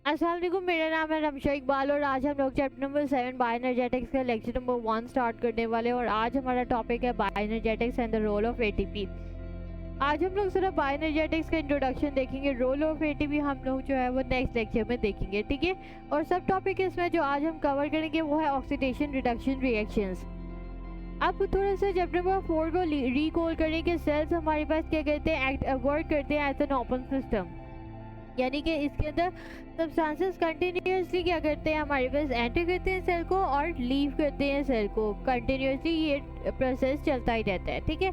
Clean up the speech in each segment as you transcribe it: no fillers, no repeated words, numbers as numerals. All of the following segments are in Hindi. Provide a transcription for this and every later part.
अस्सलाम वालेकुम, मेरा नाम है रमशा इकबाल और आज हम लोग चैप्टर नंबर 7 बायोएनर्जेटिक्स का लेक्चर नंबर 1 स्टार्ट करने वाले हैं। और आज हमारा टॉपिक है bioenergetics and the role of ATP. आज हम लोग सिर्फ बायोएनर्जेटिक्स का इंट्रोडक्शन देखेंगे, रोल ऑफ एटीपी हम लोग जो है वो नेक्स्ट लेक्चर में देखेंगे, ठीक है। और सब टॉपिक इसमें जो आज हम कवर करेंगे वो है ऑक्सीडेशन रिडक्शन रिएक्शंस। अब थोड़ा सा चैप्टर नंबर 4 को रिकॉल करें कि सेल्स हमारे पास क्या करते हैं, वर्क करते हैं एज एन ओपन सिस्टम, यानी कि इसके अंदर सब्सटेंसेस कंटिन्यूसली क्या करते हैं, हमारे पास एंटर करते हैं सेल को और लीव करते हैं सेल को। कंटिन्यूसली ये प्रोसेस चलता ही रहता है, ठीक है।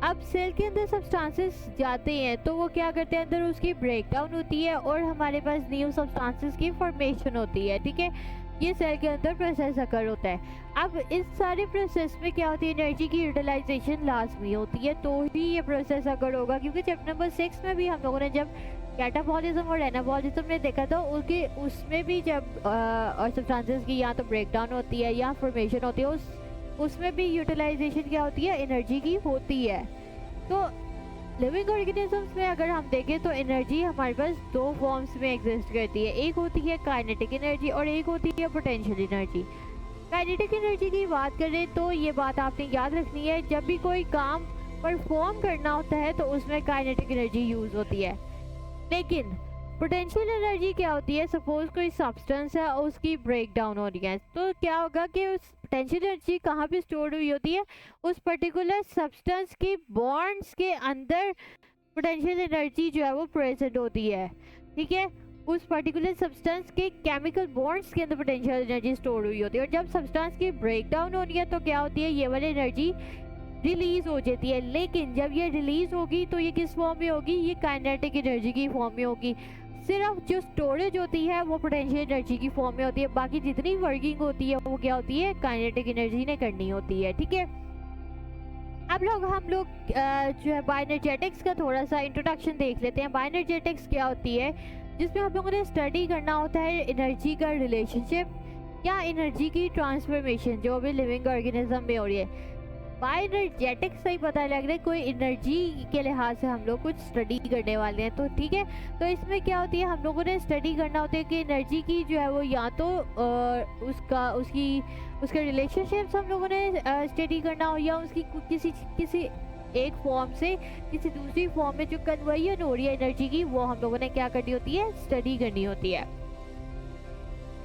अब सेल के अंदर सब्सटेंसेस जाते हैं तो वो क्या करते हैं, अंदर उसकी ब्रेक डाउन होती है और हमारे पास न्यू सब्सटेंसेस की फॉर्मेशन होती है, ठीक है। ये सेल के अंदर प्रोसेस अकर होता है। अब इस सारे प्रोसेस में क्या होती है, एनर्जी की यूटिलाइजेशन लाजमी होती है, तो ही ये प्रोसेस अकर होगा। क्योंकि चैप्टर नंबर 6 में भी हम लोगों ने जब कैटाबॉलिज्म और एनाबॉलिज्म में देखा था, उनके उसमें भी जब और सब्सटेंसेस की या तो ब्रेकडाउन होती है या फॉर्मेशन होती है, उसमें भी यूटिलाइजेशन क्या होती है, एनर्जी की होती है। तो लिविंग ऑर्गेनिजम्स में अगर हम देखें तो एनर्जी हमारे पास दो फॉर्म्स में एग्जिस्ट करती है, एक होती है काइनेटिक एनर्जी और एक होती है पोटेंशियल एनर्जी। काइनेटिक एनर्जी की बात करें तो ये बात आपने याद रखनी है, जब भी कोई काम परफॉर्म करना होता है तो उसमें काइनेटिक एनर्जी यूज होती है। लेकिन पोटेंशियल एनर्जी क्या होती है, सपोज कोई सब्सटेंस है और उसकी ब्रेक डाउन हो रही है, तो क्या होगा कि उस पोटेंशियल एनर्जी कहाँ पे स्टोर हुई होती है, उस पर्टिकुलर सब्सटेंस के बॉन्ड्स के अंदर पोटेंशियल एनर्जी जो है वो प्रेजेंट होती है, ठीक है। उस पर्टिकुलर सब्सटेंस के केमिकल बॉन्ड्स के अंदर पोटेंशियल एनर्जी स्टोर हुई होती है। और जब सब्सटेंस की ब्रेक डाउन हो रही है तो क्या होती है, ये वाली एनर्जी रिलीज हो जाती है। लेकिन जब ये रिलीज होगी तो ये किस फॉर्म में होगी, ये काइनेटिक एनर्जी की फॉर्म में होगी। सिर्फ जो स्टोरेज होती है वो पोटेंशियल एनर्जी की फॉर्म में होती है, बाकी जितनी वर्किंग होती है वो क्या होती है, काइनेटिक एनर्जी ने करनी होती है, ठीक है। अब हम लोग जो है बायोएनर्जेटिक्स का थोड़ा सा इंट्रोडक्शन देख लेते हैं। बायोएनर्जेटिक्स क्या होती है, जिसमें हम लोगों ने स्टडी करना होता है एनर्जी का रिलेशनशिप या एनर्जी की ट्रांसफॉर्मेशन जो भी लिविंग ऑर्गेनिज्म में हो रही है। बायोएनर्जेटिक्स से ही पता लग रहा है कोई एनर्जी के लिहाज से हम लोग कुछ स्टडी करने वाले हैं, तो ठीक है। तो इसमें क्या होती है, हम लोगों ने स्टडी करना होता है कि एनर्जी की जो है वो या तो उसके रिलेशनशिप्स हम लोगों ने स्टडी करना हो, या उसकी किसी एक फॉर्म से किसी दूसरी फॉर्म में जो कन्वर्जन हो रही है एनर्जी की, वो हम लोगों ने क्या करनी होती है, स्टडी करनी होती है।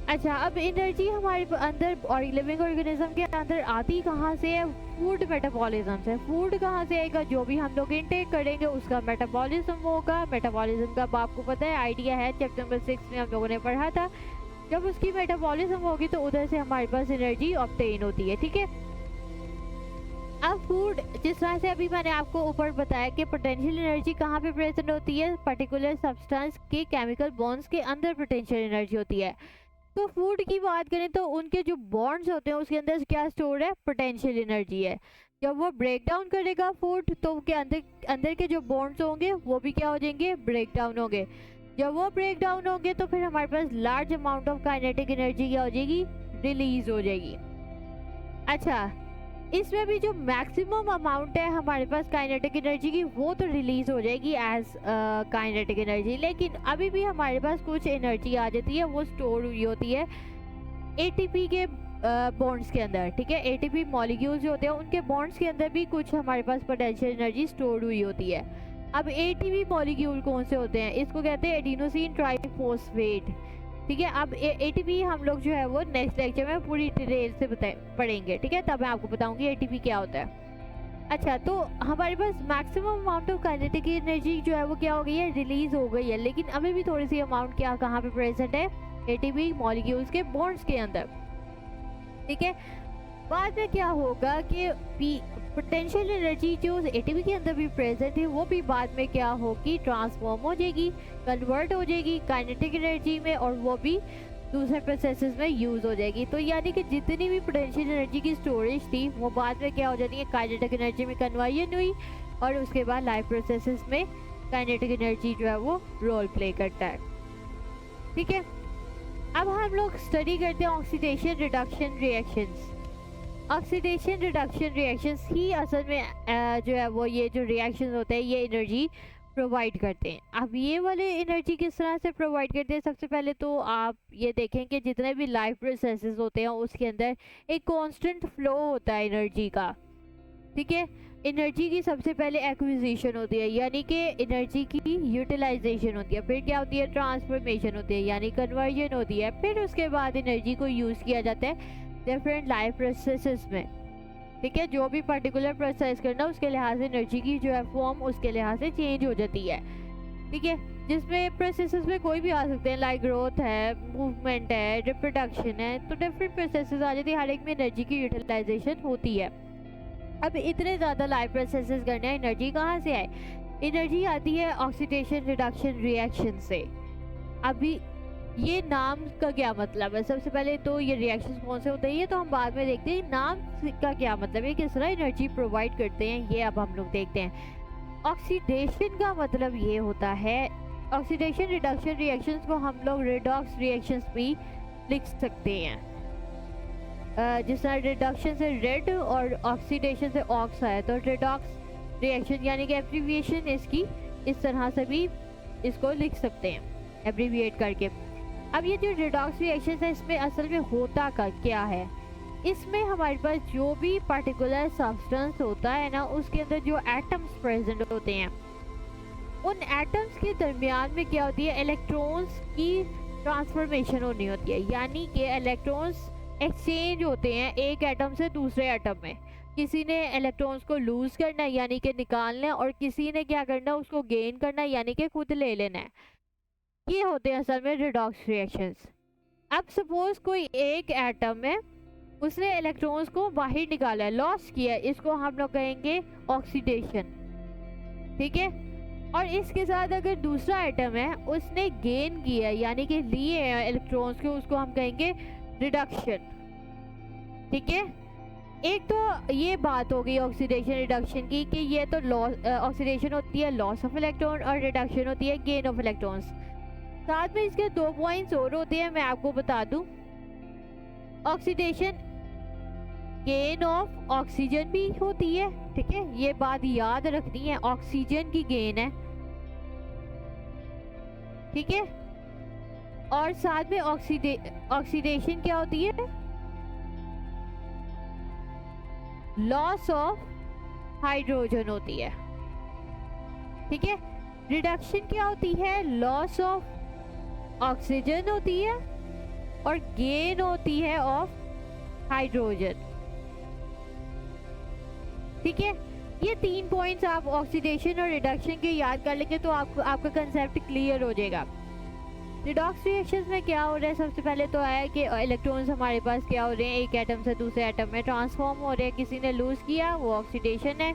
अच्छा, अब एनर्जी हमारे अंदर और लिविंग ऑर्गेनिज्म के अंदर आती कहाँ से है, फूड मेटाबॉलिज्म से। फूड कहाँ से आएगा, जो भी हम लोग इनटेक करेंगे उसका मेटाबॉलिज्म होगा। मेटाबॉलिज्म का आपको पता है, आइडिया है, चैप्टर नंबर 6 में हम लोगों ने पढ़ा था। जब उसकी मेटाबॉलिज्म होगी तो उधर से हमारे पास एनर्जी ऑब्टेन होती है, ठीक है। अब फूड, जिस तरह से अभी मैंने आपको ऊपर बताया कि पोटेंशियल एनर्जी कहाँ पे प्रेजेंट होती है, पर्टिकुलर सब्सटेंस के केमिकल बॉन्ड्स के अंदर पोटेंशियल एनर्जी होती है। तो फूड की बात करें तो उनके जो बॉन्ड्स होते हैं उसके अंदर क्या स्टोर है, पोटेंशियल एनर्जी है। जब वो ब्रेक डाउन करेगा फूड तो उसके अंदर के जो बॉन्ड्स होंगे वो भी क्या हो जाएंगे, ब्रेक डाउन होंगे। जब वो ब्रेक डाउन होंगे तो फिर हमारे पास large amount of kinetic energy क्या हो जाएगी, रिलीज हो जाएगी। अच्छा, इसमें भी जो मैक्सिमम अमाउंट है हमारे पास काइनेटिक एनर्जी की, वो तो रिलीज हो जाएगी एज काइनेटिक एनर्जी। लेकिन अभी भी हमारे पास कुछ एनर्जी आ जाती है, वो स्टोर हुई होती है एटीपी के बॉन्ड्स के अंदर, ठीक है। एटीपी मॉलिक्यूल्स जो होते हैं उनके बॉन्ड्स के अंदर भी कुछ हमारे पास पोटेंशियल एनर्जी स्टोर हुई होती है। अब एटीपी मॉलिक्यूल कौन से होते हैं, इसको कहते हैं एडिनोसिन ट्राइफॉस्फेट, ठीक है। अब एटीपी हम लोग जो है वो नेक्स्ट लेक्चर में पूरी डिटेल से पढ़ेंगे, ठीक है, तब मैं आपको बताऊंगी एटीपी क्या होता है। अच्छा, तो हमारे पास maximum amount of kinetic energy जो है वो क्या हो गई है, रिलीज हो गई है। लेकिन अभी भी थोड़ी सी अमाउंट क्या कहाँ पे प्रेजेंट है, एटीपी मॉलिक्यूल्स के बॉन्ड्स के अंदर, ठीक है। बाद में क्या होगा कि पोटेंशियल एनर्जी जो एटीपी के अंदर भी प्रेजेंट है वो भी बाद में क्या होगी, ट्रांसफॉर्म हो जाएगी, कन्वर्ट हो जाएगी काइनेटिक एनर्जी में, और वो भी दूसरे प्रोसेसेस में यूज हो जाएगी। तो यानी कि जितनी भी पोटेंशियल एनर्जी की स्टोरेज थी वो बाद में क्या हो जाती है, काइनेटिक एनर्जी में कन्वर्जन हुई, और उसके बाद लाइफ प्रोसेसेस में काइनेटिक एनर्जी जो है वो रोल प्ले करता है, ठीक है। अब हम लोग स्टडी करते हैं oxidation reduction reactions. Oxidation reduction reactions ही असल में जो है वो ये जो रिएक्शंस होते हैं ये एनर्जी प्रोवाइड करते हैं। अब ये वाले एनर्जी किस तरह से प्रोवाइड करते हैं, सबसे पहले तो आप ये देखें कि जितने भी लाइफ प्रोसेसेस होते हैं उसके अंदर एक कांस्टेंट फ्लो होता है एनर्जी का, ठीक है। एनर्जी की सबसे पहले एक्विजिशन होती है, यानी कि एनर्जी की यूटिलाइजेशन होती है, फिर क्या होती है, ट्रांसफॉर्मेशन होती है यानी कन्वर्जन होती है, फिर उसके बाद एनर्जी को यूज़ किया जाता है डिफरेंट लाइफ प्रोसेसेस में, ठीक है। जो भी पर्टिकुलर प्रोसेस करना उसके लिहाज से एनर्जी की जो है फॉर्म उसके लिहाज से चेंज हो जाती है, ठीक है। जिसमें प्रोसेसेस में कोई भी आ सकते हैं, लाइक ग्रोथ है, मूवमेंट है, रिप्रोडक्शन है, तो डिफरेंट प्रोसेसेस आ जाती है, हर एक में एनर्जी की यूटिलाइजेशन होती है। अब इतने ज़्यादा लाइफ प्रोसेसेस करने हैं, एनर्जी कहाँ से आए, एनर्जी आती है ऑक्सीडेशन रिडक्शन रिएक्शन से। अभी ये नाम का क्या मतलब है, सबसे पहले तो ये रिएक्शंस कौन से होते हैं ये तो हम बाद में देखते हैं, नाम का क्या मतलब है, किस तरह एनर्जी प्रोवाइड करते हैं ये अब हम लोग देखते हैं। ऑक्सीडेशन का मतलब ये होता है, ऑक्सीडेशन रिडक्शन रिएक्शंस को हम लोग रिडॉक्स रिएक्शंस भी लिख सकते हैं। जिस तरह रिडक्शन से रेड और ऑक्सीडेशन से ऑक्स आया, तो रिडॉक्स रिएक्शन यानी कि एब्रीविएशन इसकी इस तरह से भी इसको लिख सकते हैं एब्रीविएट करके। अब ये जो रिडॉक्स रिएक्शन है इसमें असल में होता क्या है, इसमें हमारे पास जो भी पर्टिकुलर सब्सटेंस होता है ना उसके अंदर जो एटम्स प्रेजेंट होते हैं, उन एटम्स के दरमियान में क्या होती है, इलेक्ट्रॉन्स की ट्रांसफॉर्मेशन होनी होती है, यानी कि इलेक्ट्रॉन्स एक्सचेंज होते हैं एक एटम से दूसरे एटम में। किसी ने इलेक्ट्रॉन्स को लूज करना है यानी कि निकालना है, और किसी ने क्या करना है, उसको गेन करना है यानी कि खुद ले लेना है। ये होते हैं असल में रिडॉक्स रिएक्शंस। अब सपोज कोई एक एटम है, उसने इलेक्ट्रॉन्स को बाहर निकाला है, लॉस किया है, इसको हम लोग कहेंगे ऑक्सीडेशन, ठीक है। और इसके साथ अगर दूसरा एटम है उसने गेन किया है यानी कि लिए हैं इलेक्ट्रॉन्स को, उसको हम कहेंगे रिडक्शन, ठीक है। एक तो ये बात हो गई ऑक्सीडेशन रिडक्शन की कि ये तो ऑक्सीडेशन होती है लॉस ऑफ इलेक्ट्रॉन और रिडक्शन होती है गेन ऑफ इलेक्ट्रॉन्स। साथ में इसके 2 पॉइंट्स और होते हैं, मैं आपको बता दूं। ऑक्सीडेशन गेन ऑफ ऑक्सीजन भी होती है, ठीक है, ये बात याद रखनी है, ऑक्सीजन की गेन है, ठीक है। और साथ में ऑक्सीडेशन क्या होती है, लॉस ऑफ हाइड्रोजन होती है, ठीक है। रिडक्शन क्या होती है, लॉस ऑफ ऑक्सीजन होती है और गेन होती है ऑफ हाइड्रोजन, ठीक है। ये 3 पॉइंट्स आप ऑक्सीडेशन और रिडक्शन के याद कर लेंगे तो आपका कंसेप्ट क्लियर हो जाएगा। रिडॉक्स रिएक्शंस में क्या हो रहा है, सबसे पहले तो आया कि इलेक्ट्रॉन्स हमारे पास क्या हो रहे हैं, एक एटम से दूसरे एटम में ट्रांसफॉर्म हो रहे हैं। किसी ने लूज किया वो ऑक्सीडेशन है,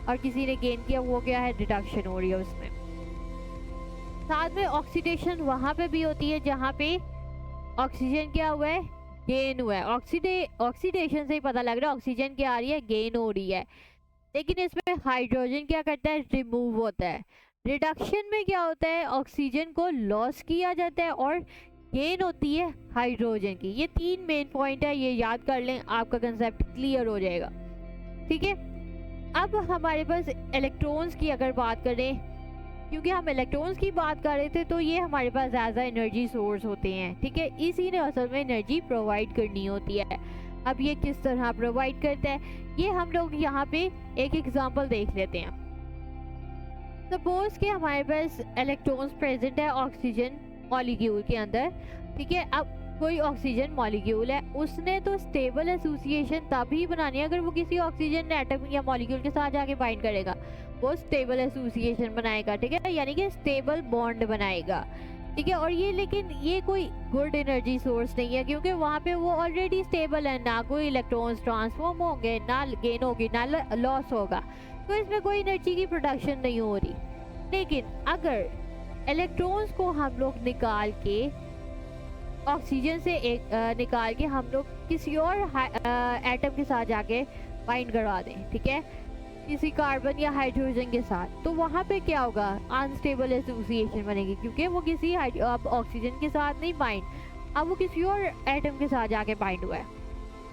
और किसी ने गेन किया वो क्या है, रिडक्शन हो रही है उसमें। साथ में ऑक्सीडेशन वहाँ पे भी होती है जहाँ पे ऑक्सीजन क्या हुआ है, गेन हुआ है। ऑक्सीडेशन से ही पता लग रहा है ऑक्सीजन क्या आ रही है, गेन हो रही है। लेकिन इसमें हाइड्रोजन क्या करता है, रिमूव होता है। रिडक्शन में क्या होता है, ऑक्सीजन को लॉस किया जाता है और गेन होती है हाइड्रोजन की। ये 3 मेन पॉइंट है, ये याद कर लें, आपका कंसेप्ट क्लियर हो जाएगा, ठीक है। अब हमारे पास इलेक्ट्रॉन्स की अगर बात करें, क्योंकि हम इलेक्ट्रॉन्स की बात कर रहे थे, तो ये हमारे पास एज अ एनर्जी सोर्स होते हैं, ठीक है। इसी ने असल में एनर्जी प्रोवाइड करनी होती है। अब ये किस तरह प्रोवाइड करता है, ये हम लोग यहाँ पे एक एग्जांपल देख लेते हैं। सपोज कि हमारे पास इलेक्ट्रॉन्स प्रेजेंट है ऑक्सीजन मॉलिक्यूल के अंदर, ठीक है। अब कोई ऑक्सीजन मॉलिक्यूल है, उसने तो स्टेबल एसोसिएशन तभी बनानी है अगर वो किसी ऑक्सीजन एटम या मॉलिक्यूल के साथ जाके बाइंड करेगा, वो स्टेबल एसोसिएशन बनाएगा, ठीक है, यानी कि स्टेबल बॉन्ड बनाएगा, ठीक है। और ये लेकिन ये कोई गुड एनर्जी सोर्स नहीं है, क्योंकि वहाँ पे वो ऑलरेडी स्टेबल है, ना कोई इलेक्ट्रॉन्स ट्रांसफॉर्म होंगे, ना गेन होगी, ना लॉस होगा, तो इसमें कोई एनर्जी की प्रोडक्शन नहीं हो रही। लेकिन अगर इलेक्ट्रॉन्स को हम लोग निकाल के ऑक्सीजन से निकाल के हम लोग किसी और एटम के साथ जाके बाइंड करवा दें, ठीक है, किसी कार्बन या हाइड्रोजन के साथ, तो वहाँ पे क्या होगा, अनस्टेबल एसोसिएशन बनेगी, क्योंकि वो किसी ऑक्सीजन के साथ नहीं बाइंड, अब वो किसी और एटम के साथ जाके बाइंड हुआ है,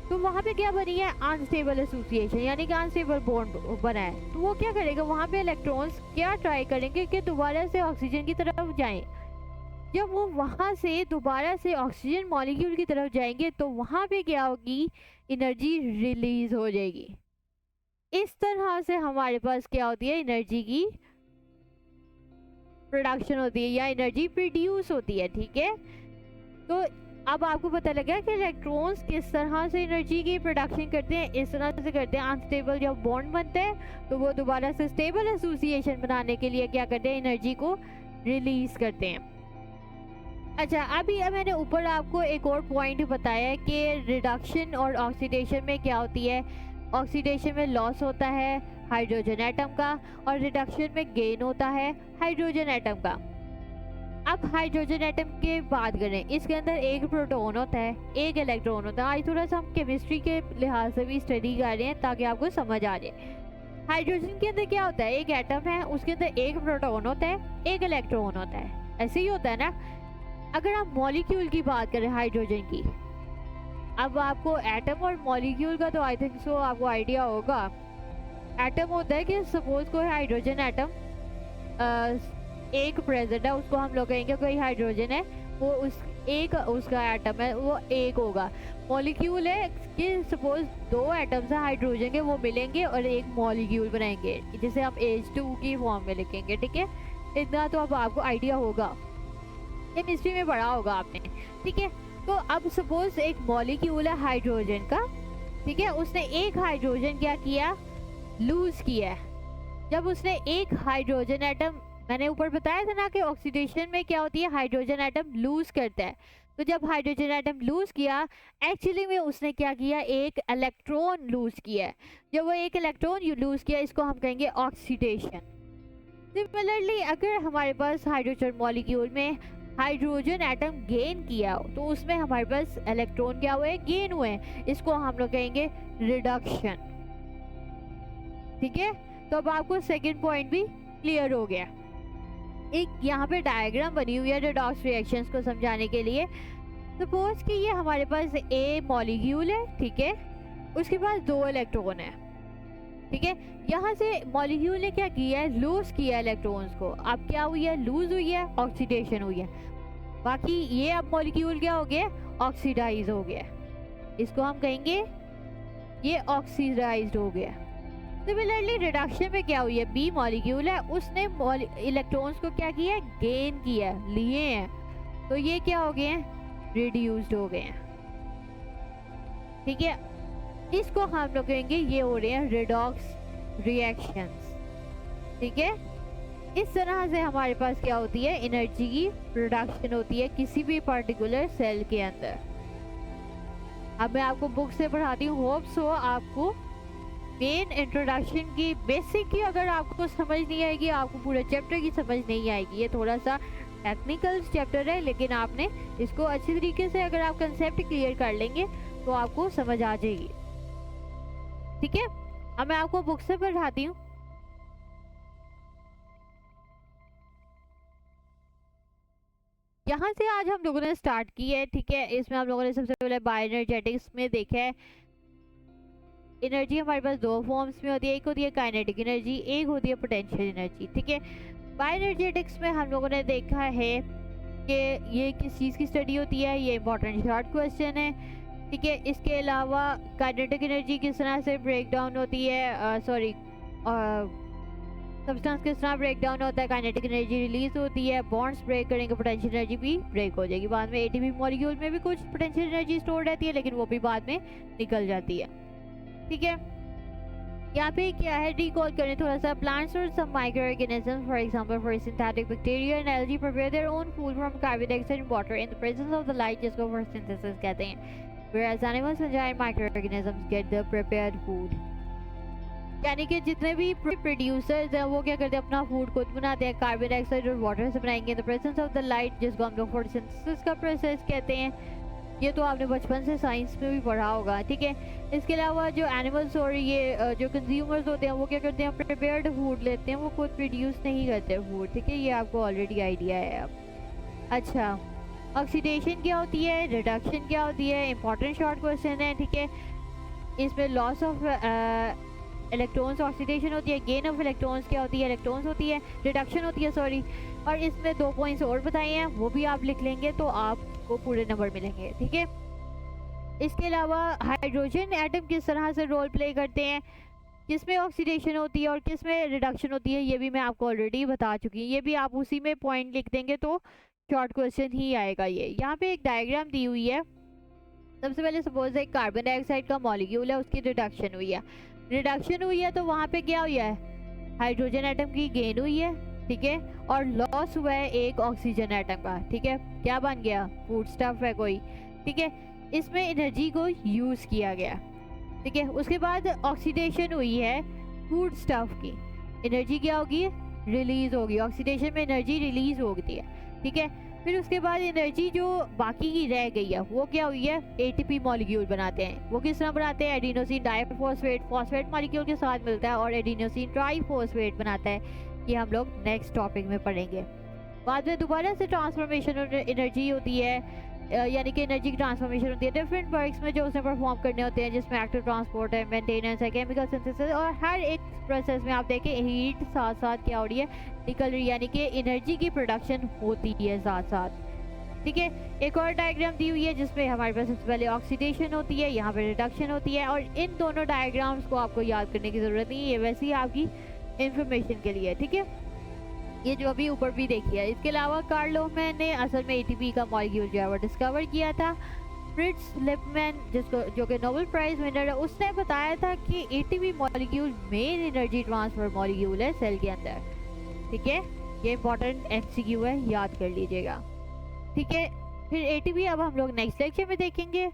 तो वहाँ पे क्या बनी है, अनस्टेबल एसोसिएशन, यानी कि अनस्टेबल बॉन्ड बना है। तो वो क्या करेगा, वहाँ पे इलेक्ट्रॉन्स क्या ट्राई करेंगे कि दोबारा से ऑक्सीजन की तरफ जाएं। जब वो वहाँ से दोबारा से ऑक्सीजन मॉलिक्यूल की तरफ जाएंगे तो वहाँ पे क्या होगी, एनर्जी रिलीज हो जाएगी। इस तरह से हमारे पास क्या होती है, एनर्जी की प्रोडक्शन होती है या एनर्जी प्रोड्यूस होती है। ठीक है, तो अब आपको पता लगा कि इलेक्ट्रॉन्स किस तरह से एनर्जी की प्रोडक्शन करते हैं। इस तरह से करते हैं, अनस्टेबल जब बॉन्ड बनते हैं तो वो दोबारा से स्टेबल एसोसिएशन बनाने के लिए क्या करते हैं, एनर्जी को रिलीज करते हैं। अच्छा, अभी मैंने ऊपर आपको एक और पॉइंट बताया है कि रिडक्शन और ऑक्सीडेशन में क्या होती है। ऑक्सीडेशन में लॉस होता है हाइड्रोजन एटम का और रिडक्शन में गेन होता है हाइड्रोजन एटम का। अब हाइड्रोजन एटम की बात करें, इसके अंदर एक प्रोटॉन होता है, एक इलेक्ट्रॉन होता है। आज थोड़ा सा हम केमिस्ट्री के लिहाज से भी स्टडी कर रहे हैं ताकि आपको समझ आ जाए। हाइड्रोजन के अंदर क्या होता है, एक एटम है, उसके अंदर एक प्रोटॉन होता है, एक इलेक्ट्रॉन होता है। ऐसे ही होता है ना। अगर आप मॉलिक्यूल की बात करें हाइड्रोजन की, अब आपको एटम और मॉलिक्यूल का तो आई थिंक सो आपको आइडिया होगा। एटम होता है कि सपोज कोई हाइड्रोजन एटम एक प्रेजेंट है, उसको हम लोग कहेंगे कोई हाइड्रोजन है, वो उस एक उसका एटम है, वो एक होगा। मॉलिक्यूल है कि सपोज दो एटम्स है हाइड्रोजन के, वो मिलेंगे और एक मॉलिक्यूल बनाएंगे जिसे हम H2 की फॉर्म में लिखेंगे। ठीक है, इतना तो अब आपको आइडिया होगा, केमिस्ट्री में पढ़ा होगा आपने। ठीक है, तो अब सपोज एक मॉलिक्यूल है हाइड्रोजन का, ठीक है, उसने एक हाइड्रोजन क्या किया, लूज किया। जब उसने एक हाइड्रोजन एटम, मैंने ऊपर बताया था ना कि ऑक्सीडेशन में क्या होती है, हाइड्रोजन एटम लूज करता है। तो जब हाइड्रोजन एटम लूज किया, एक्चुअली में उसने क्या किया, एक इलेक्ट्रॉन लूज किया। जब वो एक इलेक्ट्रॉन लूज किया, इसको हम कहेंगे ऑक्सीडेशन। सिमिलरली अगर हमारे पास हाइड्रोजन मॉलिक्यूल में हाइड्रोजन एटम गेन किया हो तो उसमें हमारे पास इलेक्ट्रॉन क्या हुए, गेन हुए। इसको हम लोग कहेंगे रिडक्शन। ठीक है, तो अब आपको सेकंड पॉइंट भी क्लियर हो गया। एक यहाँ पे डायग्राम बनी हुई है रेडॉक्स रिएक्शंस को समझाने के लिए। सपोज कि ये हमारे पास ए मॉलिक्यूल है, ठीक है, उसके पास दो इलेक्ट्रॉन है। ठीक है, यहाँ से मॉलिक्यूल ने क्या किया है, लूज किया इलेक्ट्रॉन्स को। अब क्या हुई है, लूज हुई है, ऑक्सीडेशन हुई है। बाकी ये अब मॉलिक्यूल क्या हो गया, ऑक्सीडाइज हो गया। इसको हम कहेंगे ये ऑक्सीडाइज्ड हो गया। सिमिलरली रिडक्शन में क्या हुई है, बी मॉलिक्यूल है, उसने इलेक्ट्रॉन्स को क्या किया, गेन किया, लिए हैं, तो ये क्या हो गए हैं, रिड्यूस्ड हो गए हैं। ठीक है, इसको हम लोग कहेंगे ये हो रहे हैं रिडॉक्स रिएक्शंस। ठीक है, इस तरह से हमारे पास क्या होती है, एनर्जी की प्रोडक्शन होती है किसी भी पर्टिकुलर सेल के अंदर। अब मैं आपको बुक से पढ़ाती हूँ, होप सो आपको मेन इंट्रोडक्शन की बेसिक की अगर आपको समझ नहीं आएगी, आपको पूरे चैप्टर की समझ नहीं आएगी। ये थोड़ा सा टेक्निकल चैप्टर है, लेकिन आपने इसको अच्छी तरीके से अगर आप कंसेप्ट क्लियर कर लेंगे तो आपको समझ आ जाएगी। ठीक है, अब मैं आपको बुक से पढ़ाती हूँ। यहाँ से आज हम लोगों ने स्टार्ट की है। ठीक है, इसमें हम लोगों ने सबसे पहले बायोएनर्जेटिक्स में देखा है एनर्जी हमारे पास दो फॉर्म्स में होती है, एक होती है काइनेटिक एनर्जी, एक होती है पोटेंशियल एनर्जी। ठीक है, बायोएनर्जेटिक्स में हम लोगों ने देखा है कि ये किस चीज़ की स्टडी होती है, ये इंपॉर्टेंट शॉर्ट क्वेश्चन है। ठीक है, इसके अलावा काइनेटिक एनर्जी किस तरह से ब्रेक डाउन होती है, सब्सटेंस किस तरह ब्रेक डाउन होता है, काइनेटिक एनर्जी रिलीज होती है, बॉन्ड्स ब्रेक करेंगे, पोटेंशियल एनर्जी भी ब्रेक हो जाएगी। बाद में एटीपी मॉलिक्यूल में भी कुछ पोटेंशियल एनर्जी स्टोर रहती है, लेकिन वो भी बाद में निकल जाती है। ठीक है, यहाँ पे क्या है, रिकॉल करें थोड़ा सा। प्लांट्स और some microorganisms for example for synthetic bacteria and algae prepare their own food from carbon dioxide and water in the presence of the light, जिसको फोटोसिंथेसिस कहते हैं। Whereas animals and giant microorganisms get the prepared food। यानी कि जितने भी प्रोड्यूसर्स हैं वो क्या करते हैं, अपना फूड खुद बनाते हैं, कार्बन डाइऑक्साइड और वाटर से बनाएंगे the presence of the light, जिसको हम लोग फोटोसिंथेसिस का प्रोसेस कहते हैं। ये तो आपने बचपन से साइंस में भी पढ़ा होगा। ठीक है, इसके अलावा जो एनिमल्स और ये जो कंज्यूमर्स होते हैं वो क्या करते हैं, प्रिपेयर्ड फूड लेते हैं, वो खुद प्रोड्यूस नहीं करते फूड। ठीक है, ये आपको ऑलरेडी आइडिया है अब। अच्छा, ऑक्सीडेशन क्या होती है, रिडक्शन क्या होती है, इंपॉर्टेंट शॉर्ट क्वेश्चन है। ठीक है, इसमें लॉस ऑफ इलेक्ट्रॉन्स ऑक्सीडेशन होती है, गेन ऑफ इलेक्ट्रॉन्स क्या होती है, इलेक्ट्रॉन्स होती है, रिडक्शन होती है सॉरी। और इसमें 2 पॉइंट्स और बताए हैं, वो भी आप लिख लेंगे तो आपको पूरे नंबर मिलेंगे, ठीक है। इसके अलावा हाइड्रोजन एटम किस तरह से रोल प्ले करते हैं, किस में ऑक्सीडेशन होती है और किस में रिडक्शन होती है, ये भी मैं आपको ऑलरेडी बता चुकी हूँ। ये भी आप उसी में पॉइंट लिख देंगे तो शॉर्ट क्वेश्चन ही आएगा। ये यहाँ पे एक डायग्राम दी हुई है। सबसे पहले सपोज एक कार्बन डाइऑक्साइड का मॉलिक्यूल है, उसकी रिडक्शन हुई है। रिडक्शन हुई है तो वहाँ पे क्या हुआ है, हाइड्रोजन एटम की गेन हुई है, ठीक है, और लॉस हुआ है एक ऑक्सीजन एटम का, ठीक है। क्या बन गया, फूड स्टफ है कोई, ठीक है। इसमें एनर्जी को यूज़ किया गया, ठीक है। उसके बाद ऑक्सीडेशन हुई है फूड स्टफ की, एनर्जी क्या होगी, रिलीज होगी। ऑक्सीडेशन में एनर्जी रिलीज होती है, ठीक है। फिर उसके बाद एनर्जी जो बाकी की रह गई है वो क्या हुई है, एटीपी मॉलिक्यूल बनाते हैं। वो किस तरह बनाते हैं, एडिनोसिन डाइफॉस्फेट फॉस्फेट मॉलिक्यूल के साथ मिलता है और एडिनोसिन ट्राइफॉस्फेट बनाता है। ये हम लोग नेक्स्ट टॉपिक में पढ़ेंगे। बाद में दोबारा से ट्रांसफॉर्मेशन एनर्जी होती है, यानी कि एनर्जी की ट्रांसफॉर्मेशन होती है डिफरेंट वर्क्स में जो उसने परफॉर्म करने होते हैं, जिसमें एक्टिव ट्रांसपोर्ट है, मेंटेनेंस है, केमिकल सिंथेसिस, और हर एक प्रोसेस में आप देखें हीट साथ साथ क्या हो रही है, निकल रही है, यानी कि एनर्जी की प्रोडक्शन होती है साथ साथ, ठीक है। एक और डायग्राम दी हुई है जिसमें हमारे पास सबसे पहले ऑक्सीडेशन होती है, यहाँ पे रिडक्शन होती है, और इन दोनों डायग्राम्स को आपको याद करने की ज़रूरत नहीं है, ये वैसे ही आपकी इंफॉर्मेशन के लिए, ठीक है। ये जो अभी ऊपर भी देखिए। इसके अलावा कार्ल लोहमैन ने असल में एटीपी का मॉलिक्यूल जो है वो डिस्कवर किया था। फ्रिट्ज लिपमैन जिसको जो कि नोबेल प्राइज विनर है, उसने बताया था कि ATP molecule main energy transfer molecule है सेल के अंदर, ठीक है। ये इंपॉर्टेंट एमसीक्यू है, याद कर लीजिएगा, ठीक है। फिर एटीपी अब हम लोग नेक्स्ट लेक्चर में देखेंगे।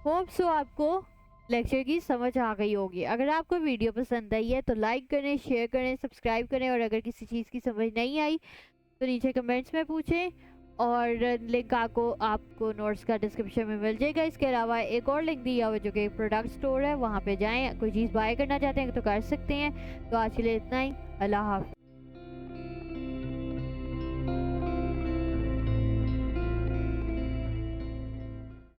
होप सो आपको लेक्चर की समझ आ गई होगी। अगर आपको वीडियो पसंद आई है तो लाइक करें, शेयर करें, सब्सक्राइब करें, और अगर किसी चीज़ की समझ नहीं आई तो नीचे कमेंट्स में पूछें, और लिंक आपको नोट्स का डिस्क्रिप्शन में मिल जाएगा। इसके अलावा एक और लिंक दिया हुआ जो कि प्रोडक्ट स्टोर है, वहाँ पे जाएं, कोई चीज़ बाय करना चाहते हैं तो कर सकते हैं। तो आज के लिए इतना ही, अल्लाह हाफ़िज़।